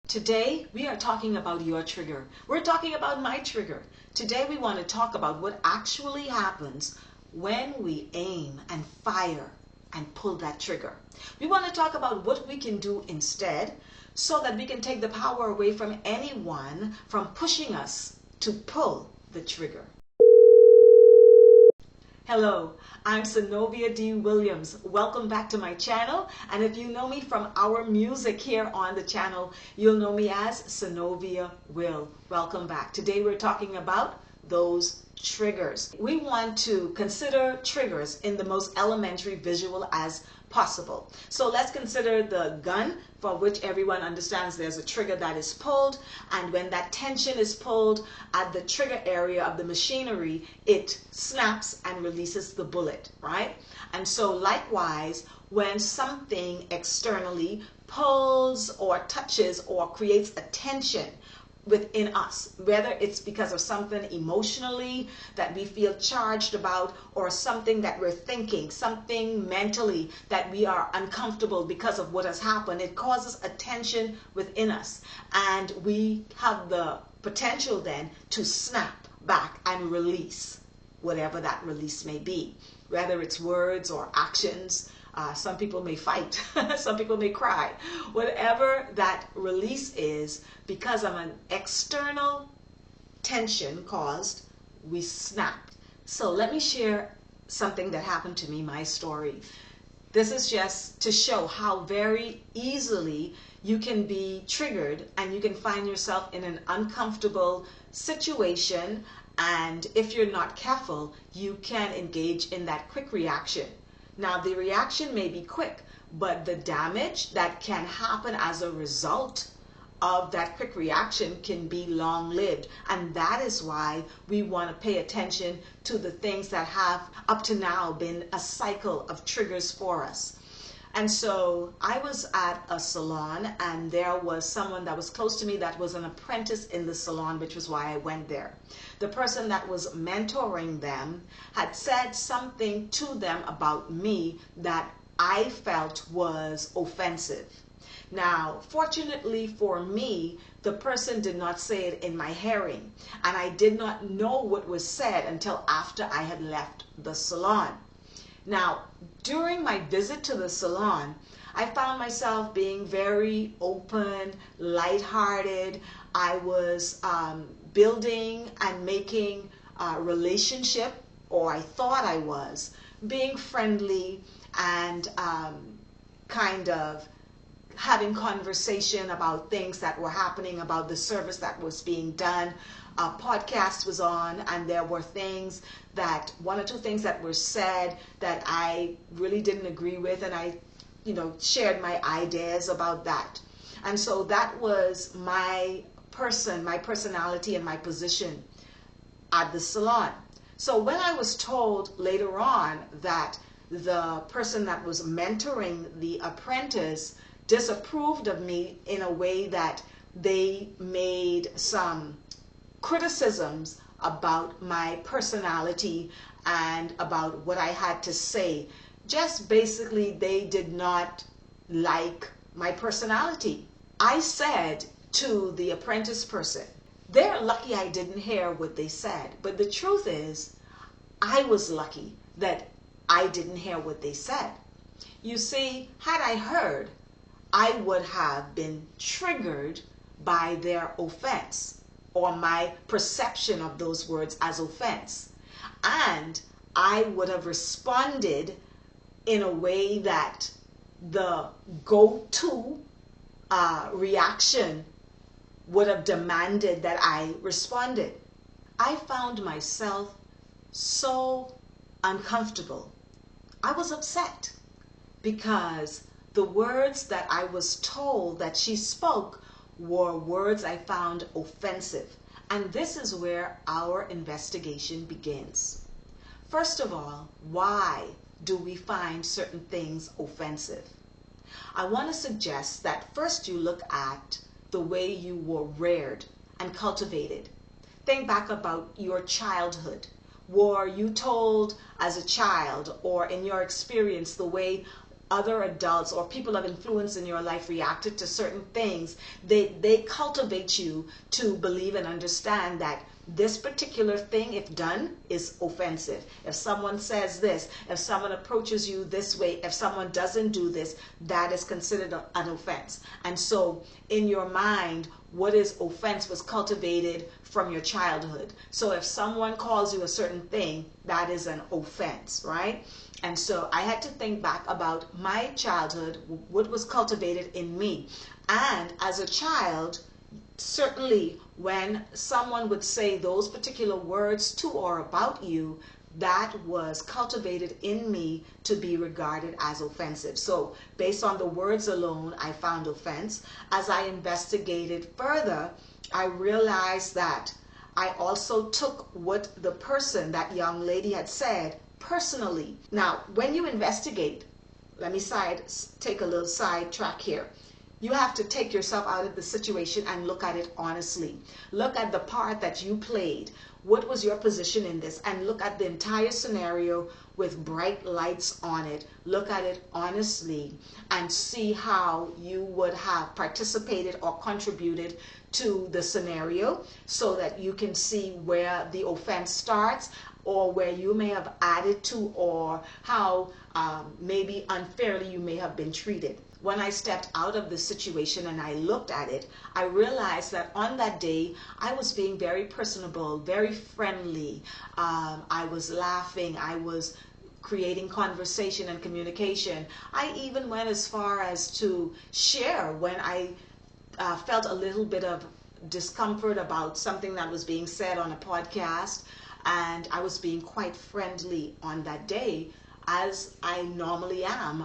Today, we are talking about your trigger. We're talking about my trigger. Today, we want to talk about what actually happens when we aim and fire and pull that trigger. We want to talk about what we can do instead so that we can take the power away from anyone from pushing us to pull the trigger. Hello, I'm Sonovia D. Williams. Welcome back to my channel. And if you know me from our music here on the channel, you'll know me as Sonovia Will. Welcome back. Today we're talking about those triggers. We want to consider triggers in the most elementary visual as possible. So let's consider the gun, for which everyone understands there's a trigger that is pulled, and when that tension is pulled at the trigger area of the machinery, it snaps and releases the bullet, right? And so likewise, when something externally pulls or touches or creates a tension within us, whether it's because of something emotionally that we feel charged about, or something that we're thinking, something mentally that we are uncomfortable because of what has happened, it causes a tension within us, and we have the potential then to snap back and release whatever that release may be, whether it's words or actions. Some people may fight, some people may cry. Whatever that release is, because of an external tension caused, we snap. So let me share something that happened to me, my story. This is just to show how very easily you can be triggered and you can find yourself in an uncomfortable situation, and if you're not careful, you can engage in that quick reaction. Now, the reaction may be quick, but the damage that can happen as a result of that quick reaction can be long-lived. And that is why we want to pay attention to the things that have up to now been a cycle of triggers for us. And so I was at a salon, and there was someone that was close to me that was an apprentice in the salon, which was why I went there. The person that was mentoring them had said something to them about me that I felt was offensive. Now, fortunately for me, the person did not say it in my hearing, and I did not know what was said until after I had left the salon. Now, during my visit to the salon, I found myself being very open, lighthearted. I was building and making a relationship, or I thought I was, being friendly and kind of having conversation about things that were happening, about the service that was being done. A podcast was on, and there were things that, one or two things that were said that I really didn't agree with, and I, shared my ideas about that. And so that was my personality and my position at the salon. So when I was told later on that the person that was mentoring the apprentice disapproved of me in a way that they made some criticisms about my personality and about what I had to say, just basically they did not like my personality. I said to the apprentice person, they're lucky I didn't hear what they said, but the truth is I was lucky that I didn't hear what they said. You see, had I heard, I would have been triggered by their offense, or my perception of those words as offense. And I would have responded in a way that the go-to reaction would have demanded that I responded. I found myself so uncomfortable. I was upset because the words that I was told that she spoke were words I found offensive. And this is where our investigation begins. First of all, why do we find certain things offensive? I want to suggest that first you look at the way you were reared and cultivated. Think back about your childhood. Were you told as a child, or in your experience, the way other adults or people of influence in your life reacted to certain things, they cultivate you to believe and understand that this particular thing, if done, is offensive. If someone says this, if someone approaches you this way, if someone doesn't do this, that is considered an offense. And so in your mind, what is offense was cultivated from your childhood. So if someone calls you a certain thing, that is an offense, right? And so I had to think back about my childhood, what was cultivated in me. And as a child, certainly when someone would say those particular words to or about you, that was cultivated in me to be regarded as offensive. So based on the words alone, I found offense. As I investigated further, I realized that I also took what the person, that young lady, had said personally. Now, when you investigate, let me take a little side track here. You have to take yourself out of the situation and look at it honestly. Look at the part that you played. What was your position in this? And look at the entire scenario with bright lights on it. Look at it honestly and see how you would have participated or contributed to the scenario so that you can see where the offense starts or where you may have added to, or how maybe unfairly you may have been treated. When I stepped out of the situation and I looked at it, I realized that on that day, I was being very personable, very friendly. I was laughing. I was creating conversation and communication. I even went as far as to share when I felt a little bit of discomfort about something that was being said on a podcast. And I was being quite friendly on that day, as I normally am.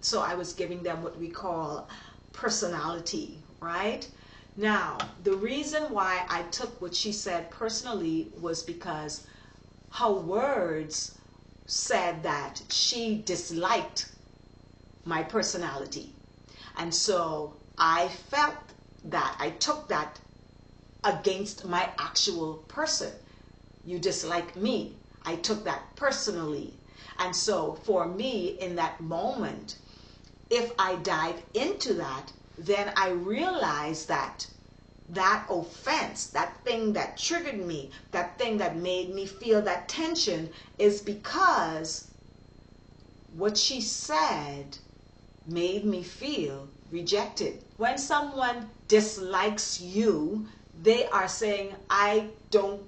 So I was giving them what we call personality, right? Now, the reason why I took what she said personally was because her words said that she disliked my personality. And so I felt that, I took that against my actual person. You dislike me. I took that personally. And so for me in that moment, if I dive into that, then I realize that that offense, that thing that triggered me, that thing that made me feel that tension, is because what she said made me feel rejected. When someone dislikes you, they are saying, I don't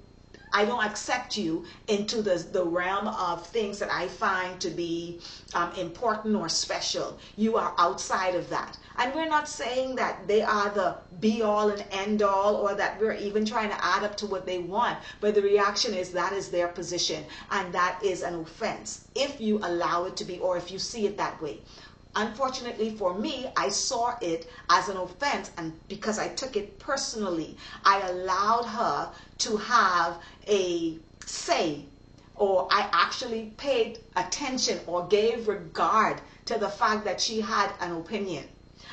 accept you into the realm of things that I find to be important or special. You are outside of that. And we're not saying that they are the be all and end all, or that we're even trying to add up to what they want. But the reaction is that is their position, and that is an offense if you allow it to be, or if you see it that way. Unfortunately for me, I saw it as an offense, and because I took it personally, I allowed her to have a say, or I actually paid attention or gave regard to the fact that she had an opinion.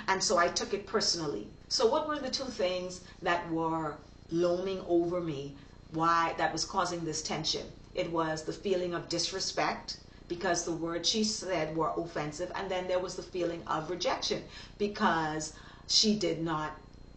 And so I took it personally. So what were the two things that were looming over me, why that was causing this tension? It was the feeling of disrespect, because the words she said were offensive, and then there was the feeling of rejection because she did not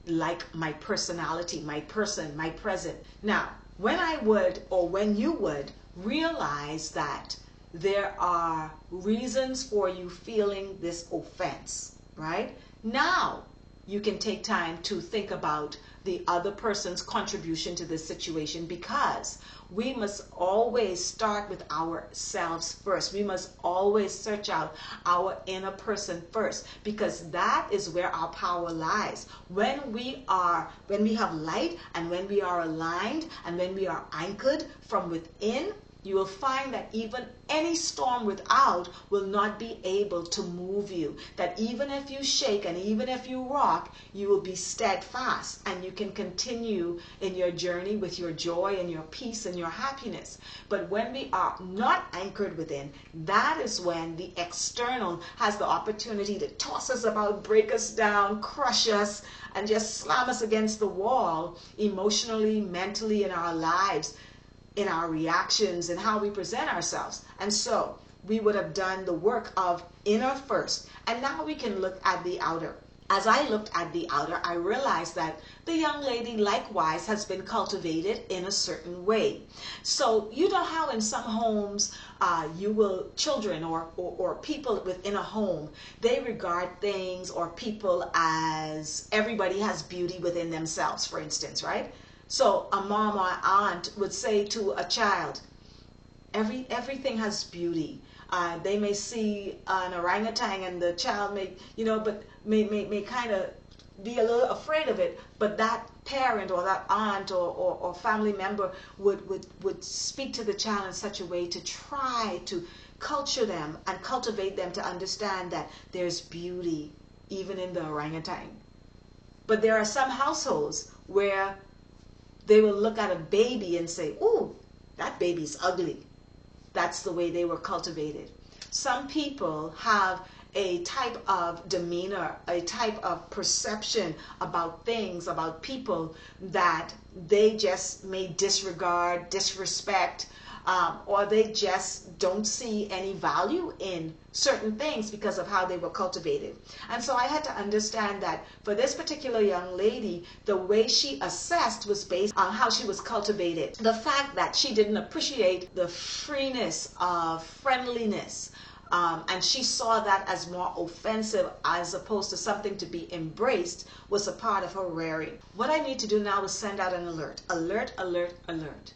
like my personality, my person, my present. Now, when I would, or when you would, realize that there are reasons for you feeling this offense, right? Now, you can take time to think about the other person's contribution to this situation, because we must always start with ourselves first. We must always search out our inner person first, because that is where our power lies. When we have light, and when we are aligned, and when we are anchored from within, you will find that even any storm without will not be able to move you. That even if you shake and even if you rock, you will be steadfast, and you can continue in your journey with your joy and your peace and your happiness. But when we are not anchored within, that is when the external has the opportunity to toss us about, break us down, crush us, and just slam us against the wall emotionally, mentally, in our lives, in our reactions, and how we present ourselves. And so we would have done the work of inner first. And now we can look at the outer. As I looked at the outer, I realized that the young lady likewise has been cultivated in a certain way. So you know how in some homes children or people within a home, they regard things or people as everybody has beauty within themselves, for instance, right? So a mom or aunt would say to a child, everything has beauty. They may see an orangutan and the child may kind of be a little afraid of it, but that parent or that aunt or family member would speak to the child in such a way to try to culture them and cultivate them to understand that there's beauty even in the orangutan. But there are some households where they will look at a baby and say, "Ooh, that baby's ugly." That's the way they were cultivated. Some people have a type of demeanor, a type of perception about things, about people, that they just may disregard, disrespect, or they just don't see any value in certain things because of how they were cultivated. And so I had to understand that for this particular young lady, the way she assessed was based on how she was cultivated. The fact that she didn't appreciate the freeness of friendliness, and she saw that as more offensive as opposed to something to be embraced, was a part of her rearing. What I need to do now is send out an alert. Alert, alert, alert.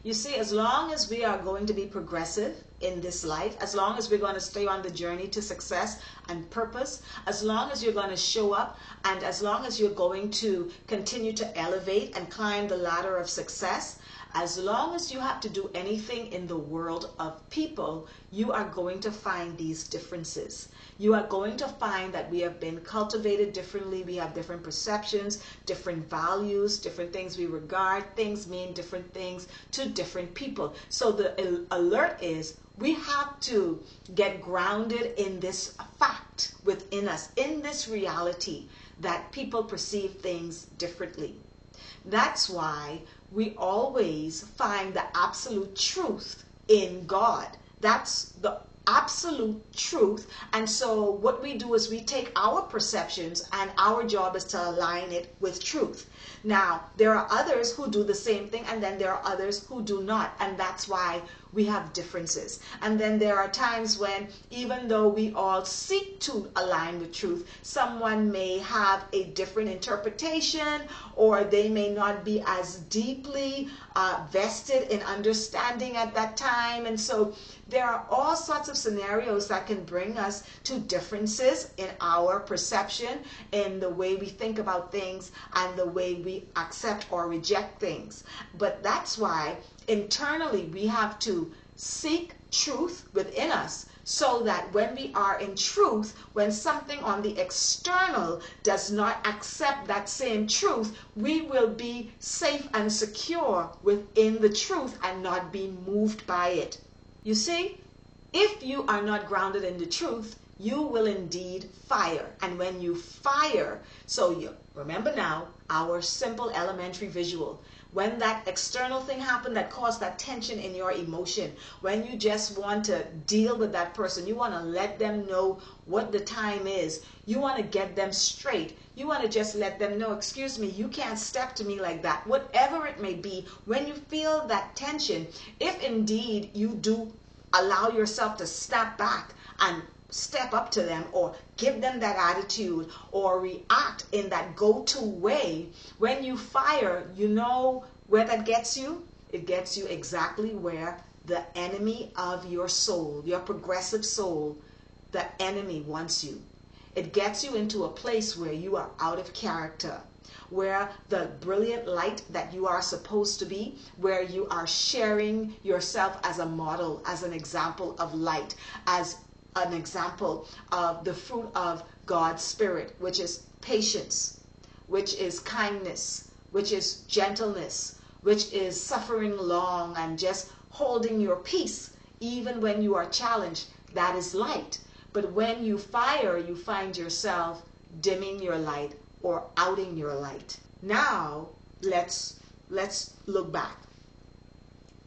You see, as long as we are going to be progressive in this life, as long as we're going to stay on the journey to success and purpose, as long as you're going to show up, and as long as you're going to continue to elevate and climb the ladder of success, as long as you have to do anything in the world of people, you are going to find these differences. You are going to find that we have been cultivated differently. We have different perceptions, different values, different things we regard. Things mean different things to different people. So the alert is we have to get grounded in this fact within us, in this reality that people perceive things differently. That's why we always find the absolute truth in God. That's the absolute truth. And so what we do is we take our perceptions and our job is to align it with truth. Now, there are others who do the same thing, and then there are others who do not. And that's why we have differences. And then there are times when, even though we all seek to align with truth, someone may have a different interpretation, or they may not be as deeply vested in understanding at that time. And so there are all sorts of scenarios that can bring us to differences in our perception, in the way we think about things, and the way we accept or reject things. But that's why internally we have to seek truth within us, so that when we are in truth, when something on the external does not accept that same truth, we will be safe and secure within the truth and not be moved by it. You see, if you are not grounded in the truth, you will indeed fire. And when you fire, so you remember now our simple elementary visual. When that external thing happened that caused that tension in your emotion, when you just want to deal with that person, you want to let them know what the time is, you want to get them straight, you want to just let them know, excuse me, you can't step to me like that. Whatever it may be, when you feel that tension, if indeed you do allow yourself to step back and step up to them, or give them that attitude, or react in that go-to way, when you fire, you know where that gets you? It gets you exactly where the enemy of your soul, your progressive soul, the enemy wants you. It gets you into a place where you are out of character, where the brilliant light that you are supposed to be, where you are sharing yourself as a model, as an example of light, as an example of the fruit of God's Spirit, which is patience, which is kindness, which is gentleness, which is suffering long and just holding your peace even when you are challenged. That is light. But when you fire, you find yourself dimming your light or outing your light. Now, let's look back.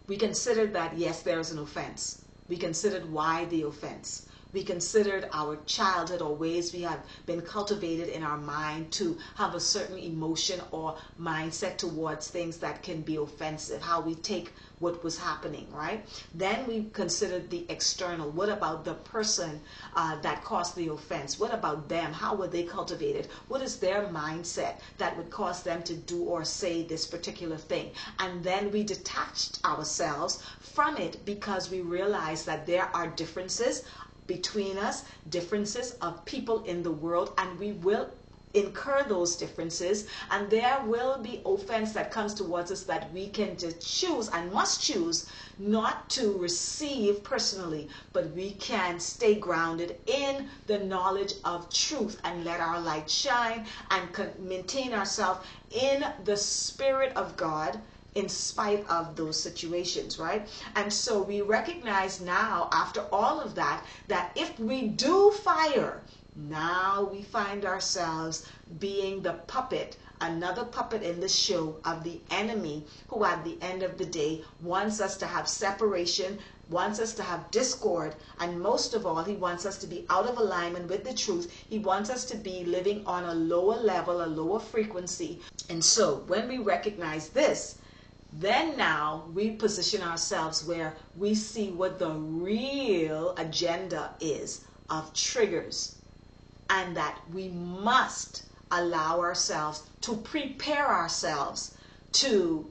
We considered that, yes, there is an offense. We considered why the offense. We considered our childhood or ways we have been cultivated in our mind to have a certain emotion or mindset towards things that can be offensive, how we take what was happening, right? Then we considered the external. What about the person that caused the offense? What about them? How were they cultivated? What is their mindset that would cause them to do or say this particular thing? And then we detached ourselves from it because we realized that there are differences between us, differences of people in the world, and we will incur those differences, and there will be offense that comes towards us that we can just choose and must choose not to receive personally, but we can stay grounded in the knowledge of truth and let our light shine and maintain ourselves in the Spirit of God in spite of those situations, right? And so we recognize now, after all of that, that if we do fire, now we find ourselves being the puppet, another puppet in the show of the enemy, who at the end of the day wants us to have separation, wants us to have discord, and most of all, he wants us to be out of alignment with the truth. He wants us to be living on a lower level, a lower frequency. And so when we recognize this, then now we position ourselves where we see what the real agenda is of triggers, and that we must allow ourselves to prepare ourselves to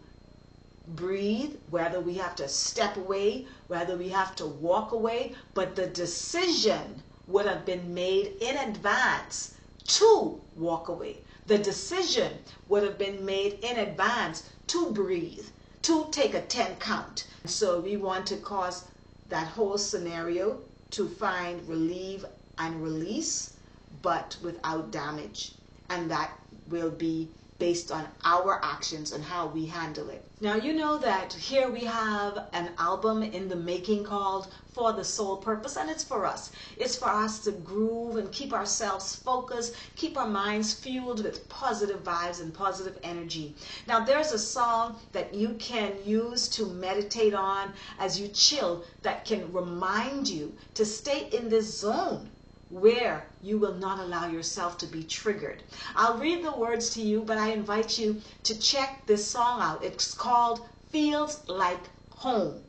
breathe, whether we have to step away, whether we have to walk away, but the decision would have been made in advance to walk away. The decision would have been made in advance to breathe, to take a 10 count. So we want to cause that whole scenario to find relief and release, but without damage. And that will be based on our actions and how we handle it. Now, you know that here we have an album in the making called For the Soul Purpose, and it's for us. It's for us to groove and keep ourselves focused, keep our minds fueled with positive vibes and positive energy. Now, there's a song that you can use to meditate on as you chill that can remind you to stay in this zone where you will not allow yourself to be triggered. I'll read the words to you, but I invite you to check this song out. It's called Feels Like Home.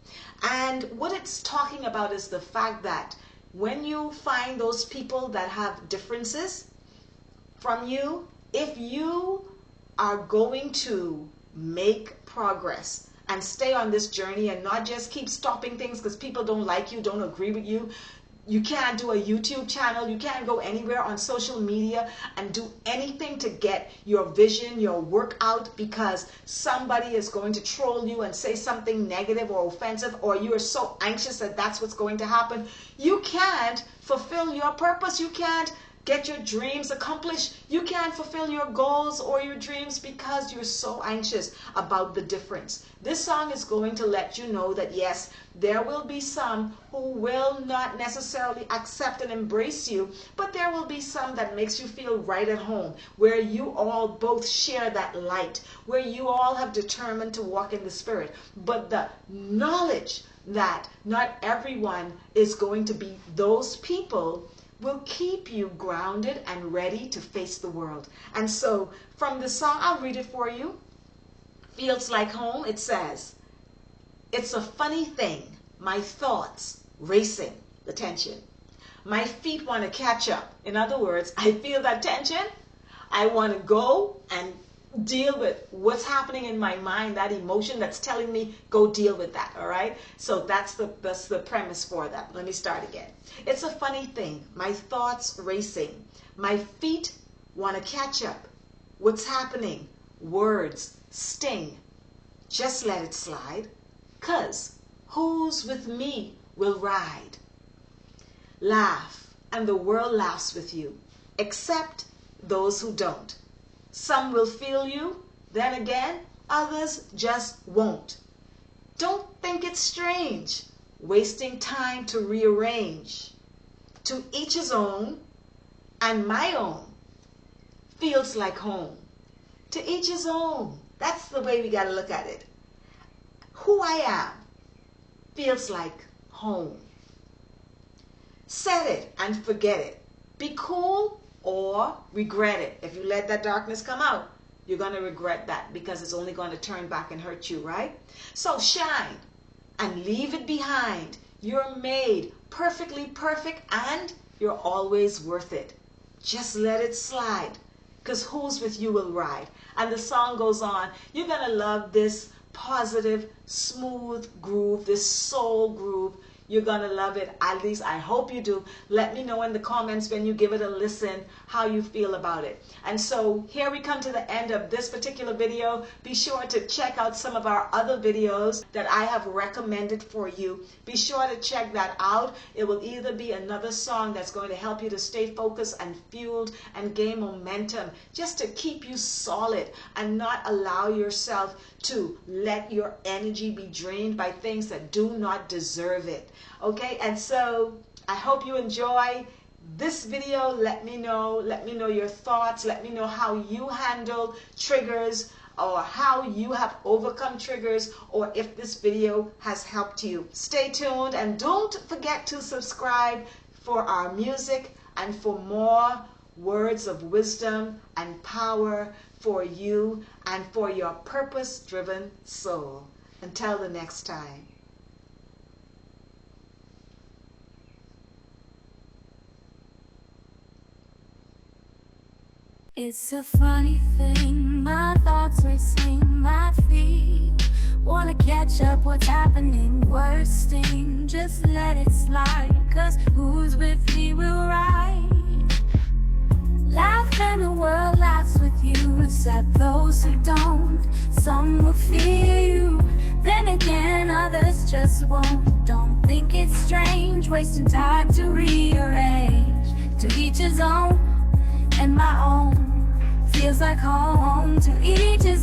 And what it's talking about is the fact that when you find those people that have differences from you, if you are going to make progress and stay on this journey and not just keep stopping things because people don't like you, don't agree with you, you can't do a YouTube channel. You can't go anywhere on social media and do anything to get your vision, your work out, because somebody is going to troll you and say something negative or offensive, or you are so anxious that that's what's going to happen. You can't fulfill your purpose. You can't get your dreams accomplished. You can't fulfill your goals or your dreams because you're so anxious about the difference. This song is going to let you know that yes, there will be some who will not necessarily accept and embrace you, but there will be some that makes you feel right at home, where you all both share that light, where you all have determined to walk in the Spirit. But the knowledge that not everyone is going to be those people will keep you grounded and ready to face the world. And so from the song, I'll read it for you. Feels Like Home. It says, it's a funny thing, my thoughts racing, the tension. My feet want to catch up. In other words, I feel that tension. I want to go and deal with what's happening in my mind, that emotion that's telling me go deal with that. All right, so that's the premise for that. Let me start again. It's a funny thing, my thoughts racing, my feet want to catch up. What's happening? Words sting. Just let it slide, 'cause who's with me will ride. Laugh and the world laughs with you, except those who don't. Some will feel you, then again, others just won't. Don't think it's strange, wasting time to rearrange. To each his own, and my own feels like home. To each his own. That's the way we got to look at it. Who I am feels like home. Set it and forget it. Be cool or regret it. If you let that darkness come out, you're going to regret that because it's only going to turn back and hurt you, right? So shine and leave it behind. You're made perfectly perfect and you're always worth it. Just let it slide because who's with you will ride. And the song goes on. You're going to love this positive, smooth groove, this soul groove. You're going to love it. At least I hope you do. Let me know in the comments when you give it a listen how you feel about it. And so here we come to the end of this particular video. Be sure to check out some of our other videos that I have recommended for you. Be sure to check that out. It will either be another song that's going to help you to stay focused and fueled and gain momentum, just to keep you solid and not allow yourself to let your energy be drained by things that do not deserve it. Okay, and so I hope you enjoy this video. Let me know your thoughts. Let me know how you handle triggers or how you have overcome triggers, or if this video has helped you. Stay tuned and don't forget to subscribe for our music and for more words of wisdom and power for you and for your purpose-driven soul. Until the next time. It's a funny thing, my thoughts racing, my feet wanna catch up, what's happening, worst thing, just let it slide, cause who's with me will ride. Laugh and the world laughs with you, except those who don't. Some will fear you, then again others just won't. Don't think it's strange, wasting time to rearrange. To each his own, and my own feels like home. To each his